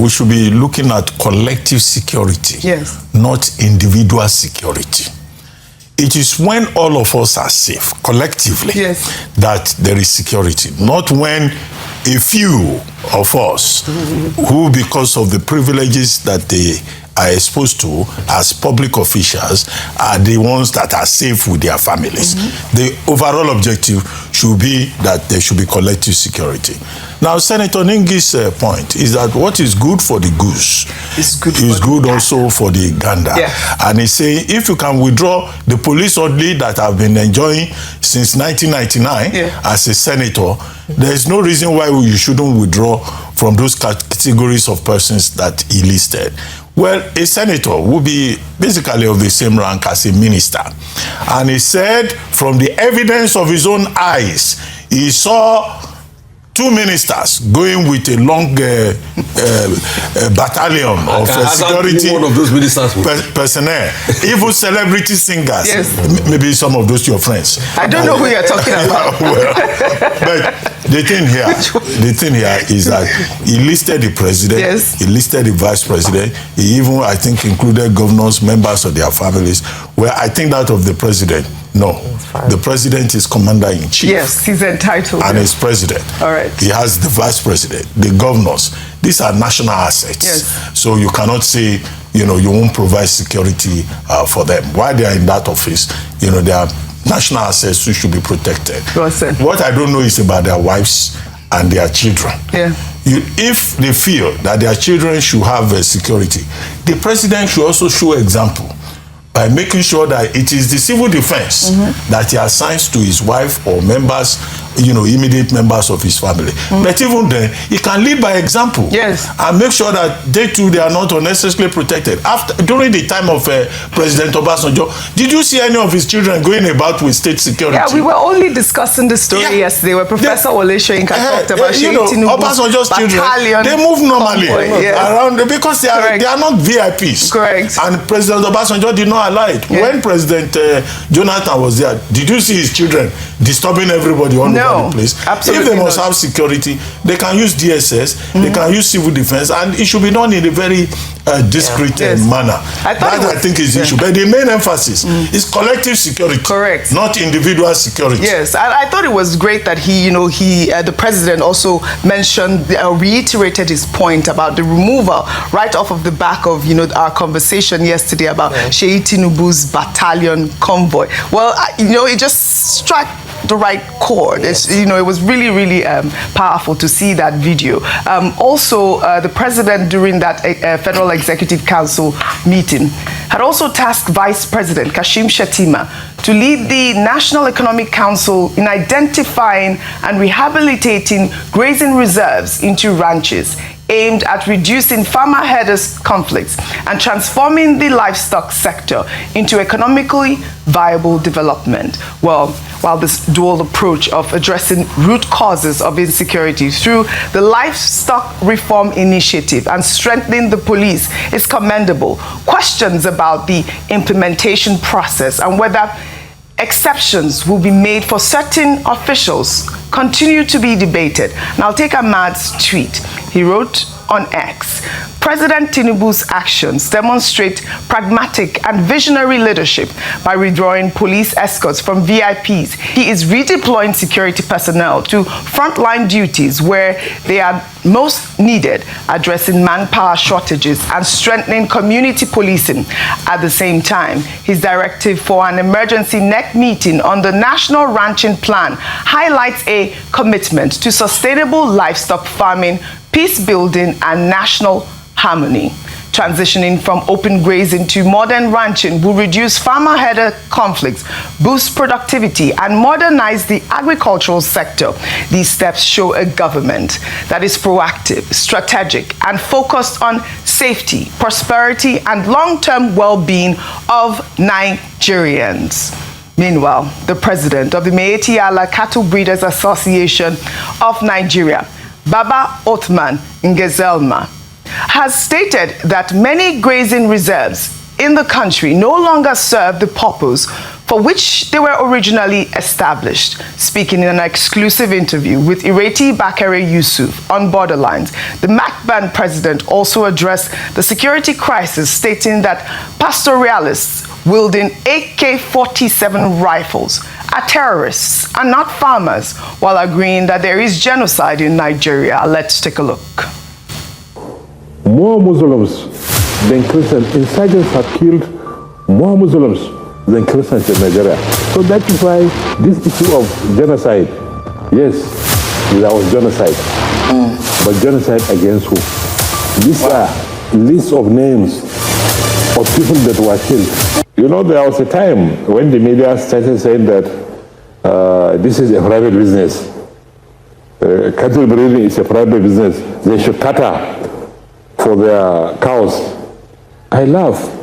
we should be looking at collective security, yes, not individual security. It is when all of us are safe collectively, yes, that there is security, not when a few of us who, because of the privileges that they are exposed to as public officials, are the ones that are safe with their families. The overall objective should be that there should be collective security. Now, Senator Ningi's point is that what is good for the goose is good also for the gander. Yeah. And he's saying if you can withdraw the police orderly that have been enjoying since 1999 as a senator, there is no reason why you shouldn't withdraw from those categories of persons that he listed. Well, a senator will be basically of the same rank as a minister. And he said from the evidence of his own eyes, he saw two ministers going with a long battalion of security one of those ministers personnel, even celebrity singers. Yes. Maybe some of those your friends. I don't know who you're talking about. Well, but the thing here is that he listed the president, yes, he listed the vice president, he even, I think, included governors, members of their families. Well, I think that of the president, no. The president is commander-in-chief. Yes, he's entitled. And he's president. All right. He has the vice president, the governors. These are national assets. Yes. So you cannot say, you won't provide security for them. While they are in that office, they are national assets who should be protected. What I don't know is about their wives and their children. Yeah. If they feel that their children should have security, the president should also show example by making sure that it is the civil defense that he assigns to his wife or members, immediate members of his family. But even then, he can lead by example. Yes. And make sure that they too, they are not unnecessarily protected. During the time of President Obasanjo, did you see any of his children going about with state security? Yeah, we were only discussing the story yesterday where Professor Wole Soyinka talked about Seyi Tinubu, Obasanjo's children, they move normally around because they are not VIPs. Correct. And President Obasanjo did not allow it. Yeah. When President Jonathan was there, did you see his children disturbing everybody all over the place? Absolutely. If they must have security, they can use DSS, they can use civil defense, and it should be done in a very discreet manner. I think is the issue. But the main emphasis is collective security. Correct. Not individual security. Yes, I thought it was great that the president also mentioned, reiterated his point about the removal right off of the back of, our conversation yesterday about Seyi Tinubu's battalion convoy. Well, it just struck the right chord. It was really, really powerful to see that video. Also, the president during that Federal Executive Council meeting had also tasked Vice President Kashim Shettima to lead the National Economic Council in identifying and rehabilitating grazing reserves into ranches, aimed at reducing farmer-herders conflicts and transforming the livestock sector into economically viable development. Well, while this dual approach of addressing root causes of insecurity through the Livestock Reform Initiative and strengthening the police is commendable, questions about the implementation process and whether exceptions will be made for certain officials continue to be debated. And I'll take Ahmad's tweet. He wrote on X, President Tinubu's actions demonstrate pragmatic and visionary leadership by withdrawing police escorts from VIPs. He is redeploying security personnel to frontline duties where they are most needed, addressing manpower shortages and strengthening community policing. At the same time, his directive for an emergency NEC meeting on the National Ranching Plan highlights a commitment to sustainable livestock farming, peace building, and national harmony. Transitioning from open grazing to modern ranching will reduce farmer-herder conflicts, boost productivity, and modernize the agricultural sector. These steps show a government that is proactive, strategic, and focused on safety, prosperity, and long-term well-being of Nigerians. Meanwhile, the president of the Meeti Allah Cattle Breeders Association of Nigeria, Baba Othman Ngezelma, has stated that many grazing reserves in the country no longer serve the purpose for which they were originally established. Speaking in an exclusive interview with Ireti Bakare Yusuf on Borderlines, the MACBAN president also addressed the security crisis, stating that pastoralists wielding AK-47 rifles are terrorists and not farmers, while agreeing that there is genocide in Nigeria. Let's take a look. More Muslims than Christians. Insurgents have killed more Muslims than Christians in Nigeria. So that is why this issue of genocide, yes, there was genocide. But genocide against who? These are lists of names of people that were killed. You know, there was a time when the media started saying that this is a private business. Cattle breeding is a private business. They should cater for their cows. I laugh.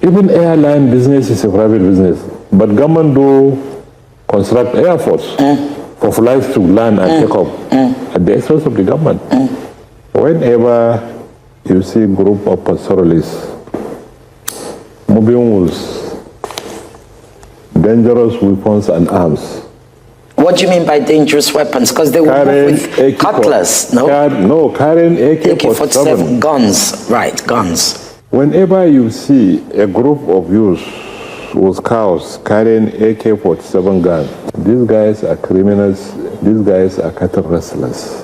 Even airline business is a private business. But government do construct airports for flights to land and take off at the expense of the government. Whenever you see a group of pastoralists moving with dangerous weapons and arms. What do you mean by dangerous weapons? Because they were with cutlass, no? Carrying AK-47 guns, right, guns. Whenever you see a group of youths with cows carrying AK-47 guns, these guys are criminals, these guys are cattle rustlers.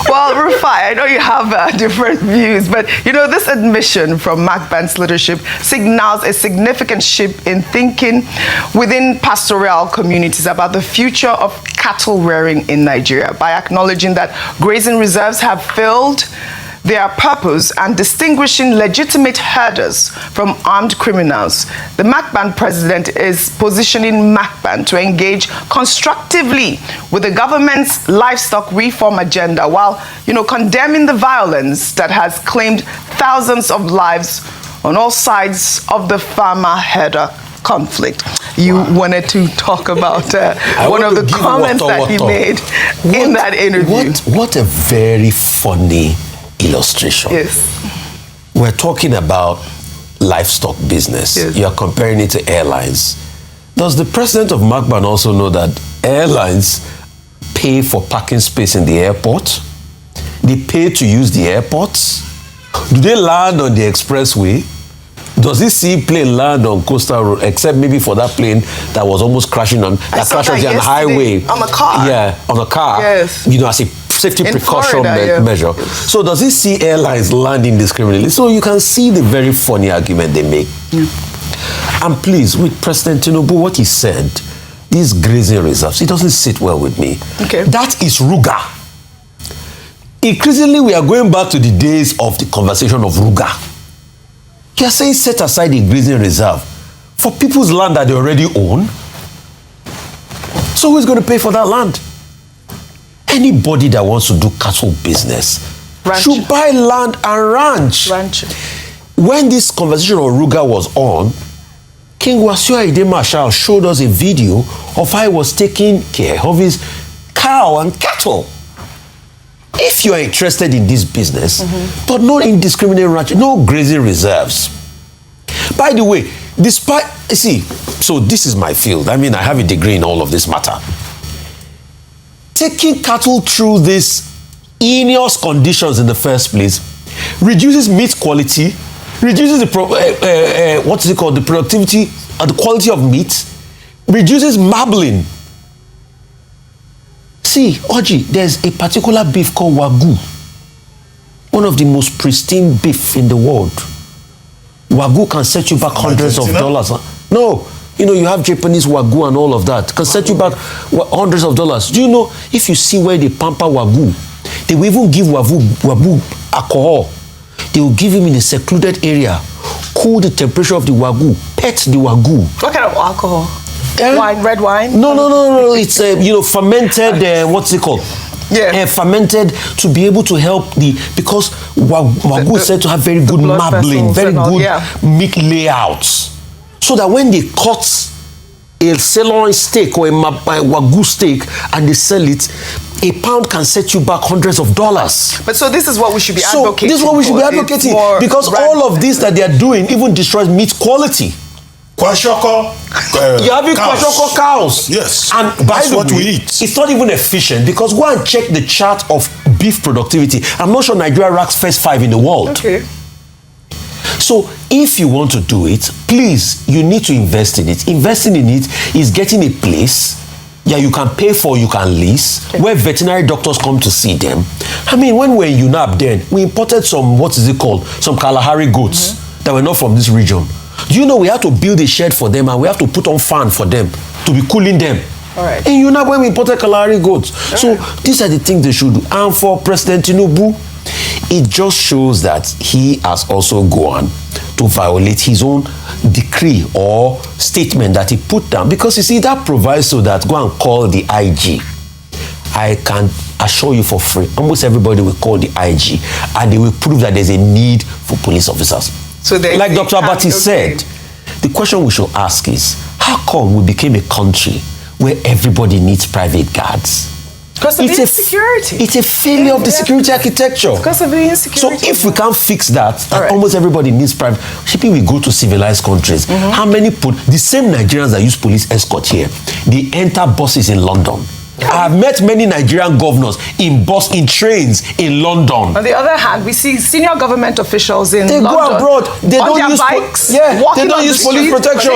Well, Rufai, I know you have different views, but you know, this admission from MACBAN's leadership signals a significant shift in thinking within pastoral communities about the future of cattle rearing in Nigeria by acknowledging that grazing reserves have failed their purpose and distinguishing legitimate herders from armed criminals. The MACBAN president is positioning MACBAN to engage constructively with the government's livestock reform agenda while, you know, condemning the violence that has claimed thousands of lives on all sides of the farmer-herder conflict. You wanted to talk about one of the comments that he made in that interview. What a very funny illustration. Yes. We're talking about livestock business. Yes. You're comparing it to airlines. Does the president of MACBAN also know that airlines pay for parking space in the airport? They pay to use the airports? Do they land on the expressway? Does this seaplane land on coastal road, except maybe for that plane that was almost crashing on the highway? On a car. Yeah, on a car. Yes. You know, as a safety precaution Florida, measure. So does he see airlines landing indiscriminately? So you can see the very funny argument they make. And please, with President Tinubu, what he said, these grazing reserves, it doesn't sit well with me. Okay. That is Ruga. Increasingly, we are going back to the days of the conversation of Ruga. You are saying set aside the grazing reserve for people's land that they already own. So who's going to pay for that land? Anybody that wants to do cattle business should buy land and ranch. When this conversation on Ruga was on, King Wasiu Ayinde Marshal showed us a video of how he was taking care of his cow and cattle. If you are interested in this business, but no indiscriminate ranch, no grazing reserves. By the way, despite, see, so this is my field. I mean, I have a degree in all of this matter. Taking cattle through these heinous conditions in the first place reduces meat quality, reduces the the productivity and the quality of meat, reduces marbling. See, Oji, there's a particular beef called Wagyu, one of the most pristine beef in the world. Wagyu can set you back hundreds of dollars. No. You know, you have Japanese Wagyu and all of that. Can set you back hundreds of dollars. Do you know, if you see where they pamper Wagyu, they will even give Wagyu alcohol. They will give him in a secluded area, cool the temperature of the Wagyu, pet the Wagyu. What kind of alcohol? Wine, red wine? No. It's, fermented, what's it called? Yeah. Fermented to be able to help because Wagyu is said to have very good marbling, very good meat layouts. So that when they cut a sirloin steak or a Wagyu steak and they sell it, a pound can set you back hundreds of dollars. But so this is what we should be advocating. This is what we should be advocating, because all of this that they are doing even destroys meat quality. Kwashoko. You're having Kwashoko cows. Yes. And that's what we eat. It's not even efficient because go and check the chart of beef productivity. I'm not sure Nigeria ranks first 5 in the world. Okay. So if you want to do it, please, you need to invest in it. Investing in it is getting a place you can pay for, you can lease, where veterinary doctors come to see them. I mean, when we were in UNAP then, we imported some, some Kalahari goats that were not from this region. Do you know we had to build a shed for them and we have to put on fan for them to be cooling them? All right. And UNAP when we imported Kalahari goats. So these are the things they should do. And for President Tinubu, it just shows that he has also gone to violate his own decree or statement that he put down. Because you see, that provides so that go and call the IG. I can assure you for free, almost everybody will call the IG and they will prove that there's a need for police officers. So like Dr. Abati said, the question we should ask is, how come we became a country where everybody needs private guards? Because of the insecurity. It's a failure of the security architecture. Because of the insecurity. So if we can't fix that, almost everybody needs private. Shipping we go to civilized countries. How many the same Nigerians that use police escort here, they enter buses in London. I have met many Nigerian governors in trains in London. On the other hand, we see senior government officials in London. They go abroad. They don't use bikes. They don't use police protection.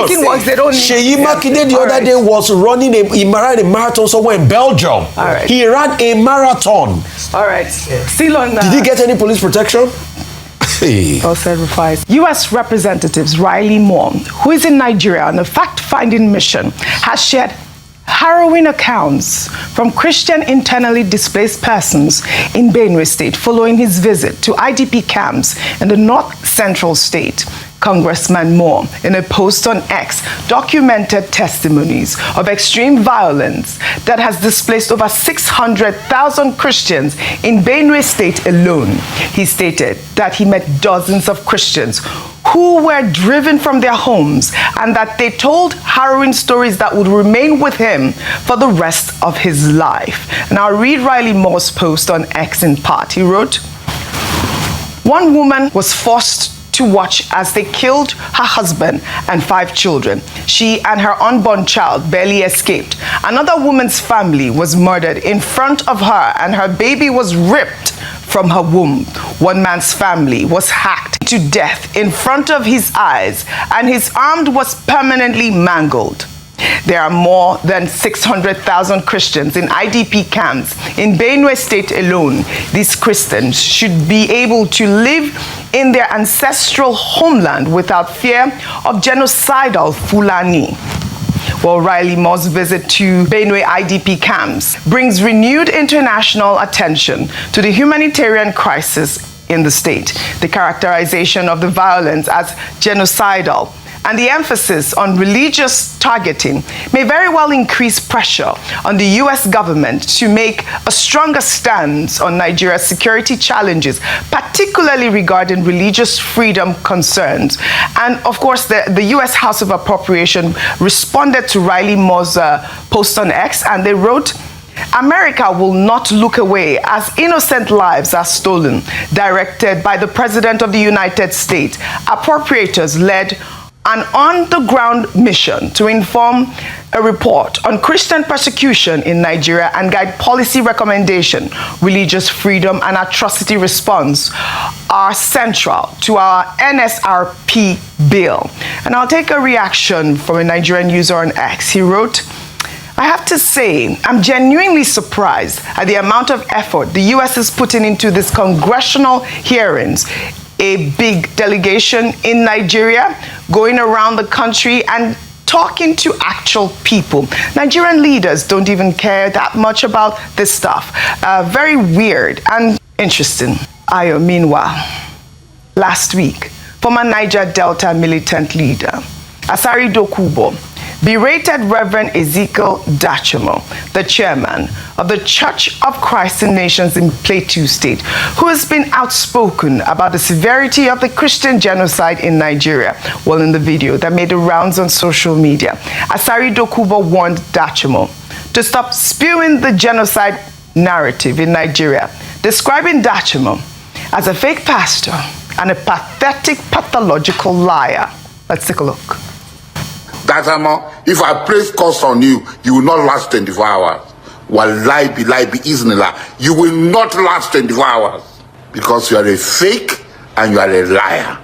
They don't need. Seyi Makinde the other day was running he ran a marathon somewhere in Belgium. He ran a marathon. All right. Still on that. Did he get any police protection? Well said, Rufai. U.S. Representative Riley Moore, who is in Nigeria on a fact-finding mission, has shared harrowing accounts from Christian internally displaced persons in Benue State following his visit to IDP camps in the north-central state. Congressman Moore, in a post on X, documented testimonies of extreme violence that has displaced over 600,000 Christians in Benue State alone. He stated that he met dozens of Christians who were driven from their homes and that they told harrowing stories that would remain with him for the rest of his life. And I'll read Riley Moore's post on X in part. He wrote, "One woman was forced to watch as they killed her husband and 5 children. She and her unborn child barely escaped. Another woman's family was murdered in front of her and her baby was ripped from her womb. One man's family was hacked to death in front of his eyes and his arm was permanently mangled. There are more than 600,000 Christians in IDP camps in Benue State alone. These Christians should be able to live in their ancestral homeland without fear of genocidal Fulani." Well, Riley Moore's visit to Benue IDP camps brings renewed international attention to the humanitarian crisis in the state. The characterization of the violence as genocidal and the emphasis on religious targeting may very well increase pressure on the U.S. government to make a stronger stance on Nigeria's security challenges, particularly regarding religious freedom concerns. And of course, the U.S. House of Appropriation responded to Riley Moore's post on X, and they wrote, "America will not look away as innocent lives are stolen," directed by the President of the United States. Appropriators led an on-the-ground mission to inform a report on Christian persecution in Nigeria and guide policy recommendation. Religious freedom and atrocity response are central to our NSRP bill. And I'll take a reaction from a Nigerian user on X. He wrote, "I have to say, I'm genuinely surprised at the amount of effort the U.S. is putting into these congressional hearings. A big delegation in Nigeria going around the country and talking to actual people. Nigerian leaders don't even care that much about this stuff. Very weird and interesting." Ayo, meanwhile, last week, former Niger Delta militant leader Asari Dokubo berated Reverend Ezekiel Dachomo, the chairman of the Church of Christ in Nations in Plateau State, who has been outspoken about the severity of the Christian genocide in Nigeria. Well, in the video that made the rounds on social media, Asari Dokubo warned Dachomo to stop spewing the genocide narrative in Nigeria, describing Dachomo as a fake pastor and a pathetic, pathological liar. Let's take a look. Azamo, if I place cost on you, you will not last 24 hours. Wallahi billahi bi iznillah, you will not last 24 hours because you are a fake and you are a liar.